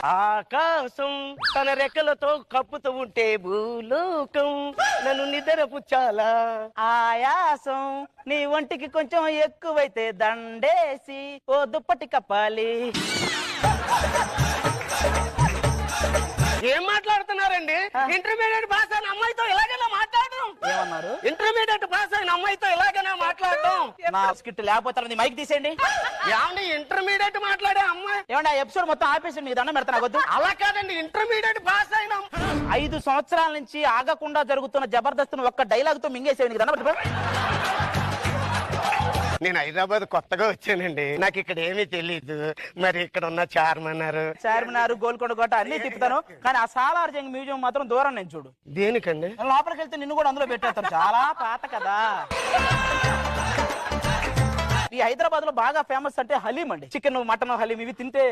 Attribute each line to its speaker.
Speaker 1: ఆకాశం తన రెక్కలతో కప్పుతూ ఉంటే భూలోకం నన్ను నిద్రపుచ్చాలా.
Speaker 2: ఆయాసం నీ ఒంటికి కొంచెం ఎక్కువైతే దండేసి ఓ దుప్పటి కప్పాలి.
Speaker 1: ఏం మాట్లాడుతున్నారండి? ఇంటర్మీడియట్ పాస్ అయిన అమ్మాయితో ఇలాగైనా మాట్లాడడం?
Speaker 2: ఏమన్నారు?
Speaker 1: ఇంటర్మీడియట్ పాస్ అయిన అమ్మాయితో ఇలాగైనా మాట్లాడడం?
Speaker 2: నా స్కిట్ లేకపోతే మైక్ తీసేయండి.
Speaker 1: ఏమండి ఇంటర్మీడియట్ మాట్లాడే అమ్మాయి?
Speaker 2: ఏమండి ఆ ఎపిసోడ్ మొత్తం ఆపేసి మీ దండం పెడతా వద్దు.
Speaker 1: అలా కాదండి, ఇంటర్మీడియట్ పాస్ అయిన
Speaker 2: 5 సంవత్సరాల నుంచి ఆగకుండా జరుగుతున్న జబర్దస్త్ ఒక్క డైలాగ్ తో మింగేసేవి. నీకు దండం పెడతా.
Speaker 1: నేను హైదరాబాద్ కొత్తగా వచ్చానండి, నాకు ఇక్కడ ఏమీ తెలీదు. మరి ఇక్కడ ఉన్న
Speaker 2: చార్మినార్ గోల్కొండ కోట అన్ని తిప్పుతాను, కానీ ఆ సాలార్జంగ్ మ్యూజియం మాత్రం దూరం నేను చూడు.
Speaker 1: దేనికండి?
Speaker 2: లోపలికి వెళ్తే నిన్ను కూడా అందులో పెట్టేస్తాను. చాలా పాత కదా. ఈ హైదరాబాద్ లో బాగా ఫేమస్ అంటే హలీం అండి. చికెన్, మటన్, హలీం ఇవి తింటే